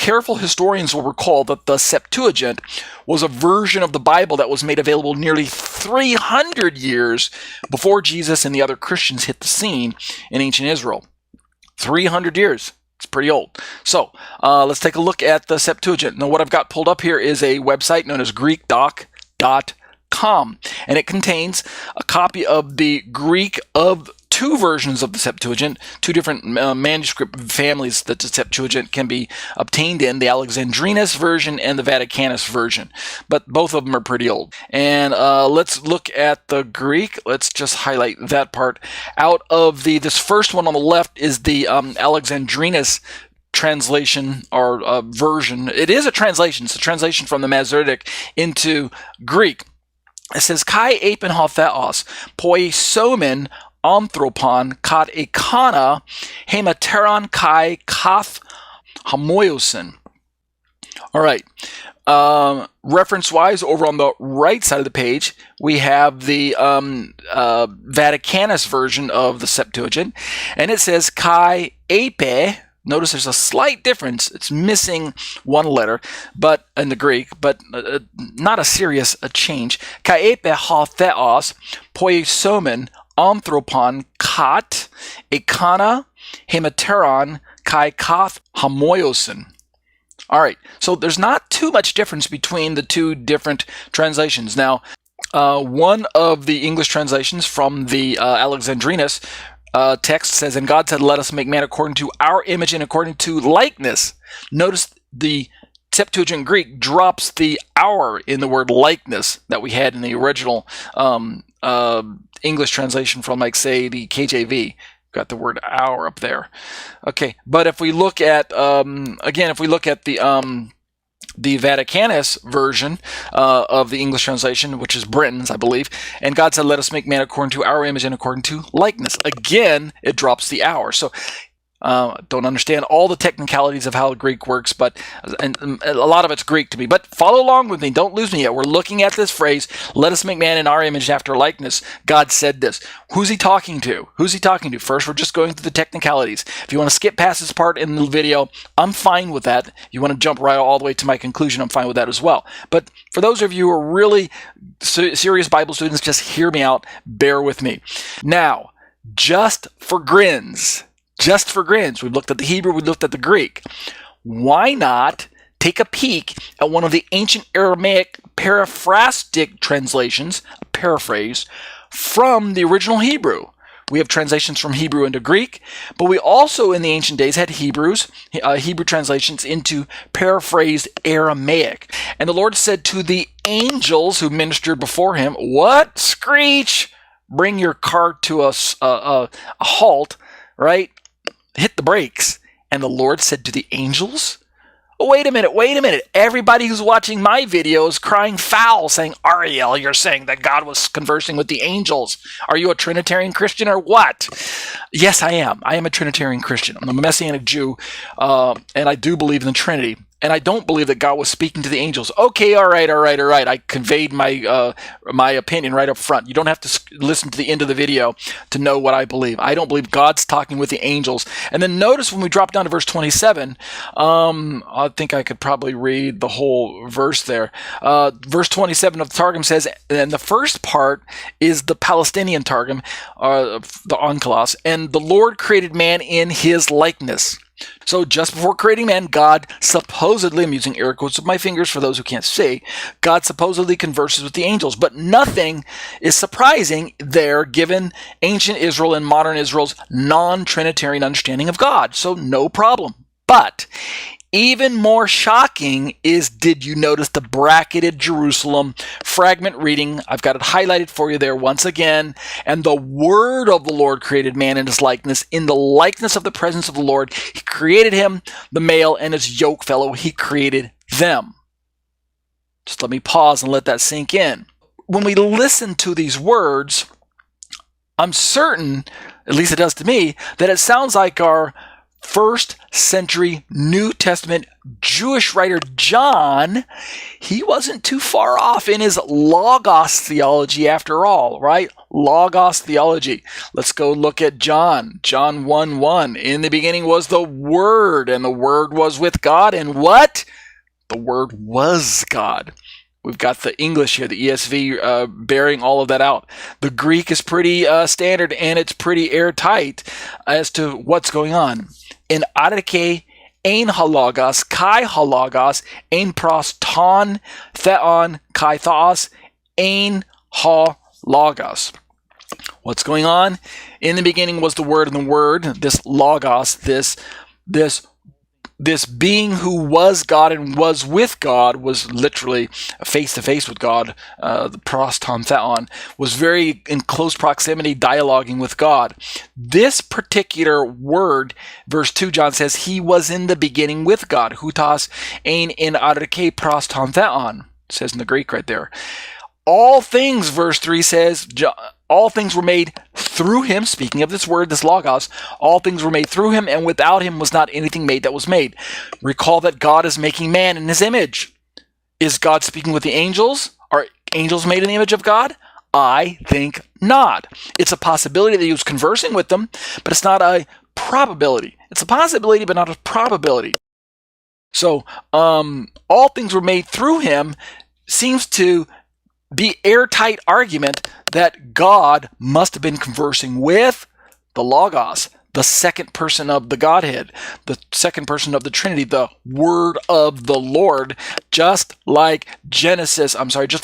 careful historians will recall that the Septuagint was a version of the Bible that was made available nearly 300 years before Jesus and the other Christians hit the scene in ancient Israel. 300 years. It's pretty old. So let's take a look at the Septuagint. Now, what I've got pulled up here is a website known as greekdoc.com, and it contains a copy of the Greek of two versions of the Septuagint, two different manuscript families that the Septuagint can be obtained in, the Alexandrinus version and the Vaticanus version. But both of them are pretty old. And let's look at the Greek. Let's just highlight that part. Out of this first one on the left is the Alexandrinus translation or version. It is a translation. It's a translation from the Masoretic into Greek. It says, Kai eipen theos, poiesomen anthropon kat ekana hemateron kai kath homoiosen. All right. Reference-wise, over on the right side of the page, we have the Vaticanus version of the Septuagint, and it says kai eipe. Notice there's a slight difference. It's missing one letter, but in the Greek, but not a serious change. Kai eipe ha theos poiesomen anthropon kat ekana hemateron kai kath homoiosen. All right, so there's not too much difference between the two different translations. Now, one of the English translations from the Alexandrinus text says, and God said, let us make man according to our image and according to likeness. Notice the Septuagint Greek drops the our in the word likeness that we had in the original English translation from, like, say, the KJV. Got the word our up there. Okay, but if we look at, again, if we look at the Vaticanus version of the English translation, which is Britain's, I believe, and God said, let us make man according to our image and according to likeness. Again, it drops the our. So don't understand all the technicalities of how Greek works, but and a lot of it's Greek to me. But follow along with me. Don't lose me yet. We're looking at this phrase, let us make man in our image after likeness. God said this. Who's he talking to? Who's he talking to? First, we're just going through the technicalities. If you want to skip past this part in the video, I'm fine with that. If you want to jump right all the way to my conclusion, I'm fine with that as well. But for those of you who are really serious Bible students, just hear me out. Bear with me. Now, just for grins, we've looked at the Hebrew, we've looked at the Greek. Why not take a peek at one of the ancient Aramaic paraphrastic translations, a paraphrase, from the original Hebrew? We have translations from Hebrew into Greek, but we also in the ancient days had Hebrew translations into paraphrased Aramaic. And the Lord said to the angels who ministered before him, what? Screech! Bring your car to a halt, right? Hit the brakes. And the Lord said to the angels, oh, wait a minute. Everybody who's watching my video is crying foul, saying, Ariel, you're saying that God was conversing with the angels. Are you a Trinitarian Christian or what? Yes, I am. I am a Trinitarian Christian. I'm a Messianic Jew, and I do believe in the Trinity. And I don't believe that God was speaking to the angels. Okay, all right. I conveyed my my opinion right up front. You don't have to listen to the end of the video to know what I believe. I don't believe God's talking with the angels. And then notice when we drop down to verse 27, I think I could probably read the whole verse there. Verse 27 of the Targum says, and the first part is the Palestinian Targum, the Onkelos, and the Lord created man in his likeness. So just before creating man, God supposedly, I'm using air quotes with my fingers for those who can't see, God supposedly converses with the angels. But nothing is surprising there given ancient Israel and modern Israel's non-Trinitarian understanding of God. So no problem. But even more shocking is, did you notice the bracketed Jerusalem fragment reading? I've got it highlighted for you there once again. And the word of the Lord created man in his likeness. In the likeness of the presence of the Lord, he created him, the male and his yoke fellow, he created them. Just let me pause and let that sink in. When we listen to these words, I'm certain, at least it does to me, that it sounds like our first century New Testament Jewish writer John, he wasn't too far off in his logos theology after all, right? Logos theology. Let's go look at John. John 1:1. In the beginning was the Word, and the Word was with God, and what? The Word was God. We've got the English here, the ESV, bearing all of that out. The Greek is pretty standard, and it's pretty airtight as to what's going on. In arake, ein halogos, kai halogos, ein pros ton, theon, kai theos, ein ha logos. What's going on? In the beginning was the Word, and the Word, this logos, this being who was God and was with God, was literally face-to-face with God, the pros ton theon, was very in close proximity, dialoguing with God. This particular word, verse 2, John says, he was in the beginning with God. Hutas ein in arake pros ton theon, says in the Greek right there. All things, verse 3 says, all things were made through him. Speaking of this word, this logos, all things were made through him, and without him was not anything made that was made. Recall that God is making man in his image. Is God speaking with the angels? Are angels made in the image of God? I think not. It's a possibility that he was conversing with them, but it's not a probability. It's a possibility, but not a probability. So, all things were made through him seems to be airtight argument that God must have been conversing with the Logos, the second person of the Godhead, the second person of the Trinity, the Word of the Lord, just like just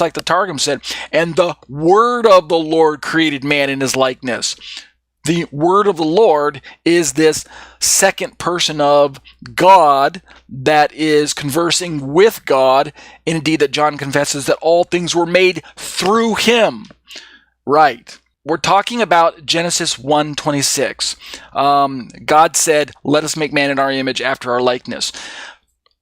like the Targum said, and the Word of the Lord created man in his likeness. The Word of the Lord is this second person of God that is conversing with God, and indeed that John confesses that all things were made through him. Right. We're talking about Genesis 1:26. God said, let us make man in our image after our likeness.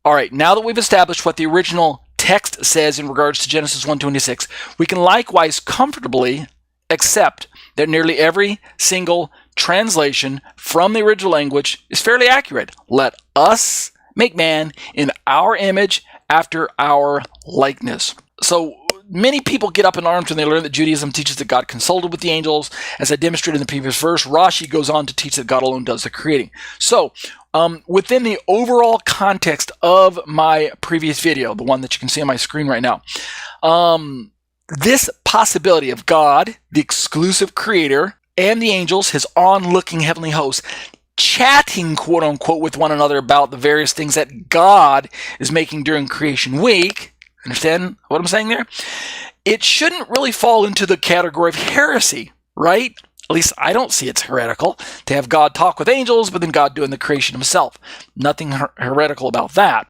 All right, now that we've established what the original text says in regards to Genesis 1:26, we can likewise comfortably accept that nearly every single translation from the original language is fairly accurate. Let us make man in our image after our likeness. So many people get up in arms when they learn that Judaism teaches that God consulted with the angels. As I demonstrated in the previous verse, Rashi goes on to teach that God alone does the creating. So within the overall context of my previous video, the one that you can see on my screen right now, this possibility of God, the exclusive creator, and the angels, his onlooking heavenly hosts, chatting, quote unquote, with one another about the various things that God is making during creation week. Understand what I'm saying there? It shouldn't really fall into the category of heresy, right? At least I don't see it's heretical to have God talk with angels, but then God doing the creation himself. Nothing heretical about that.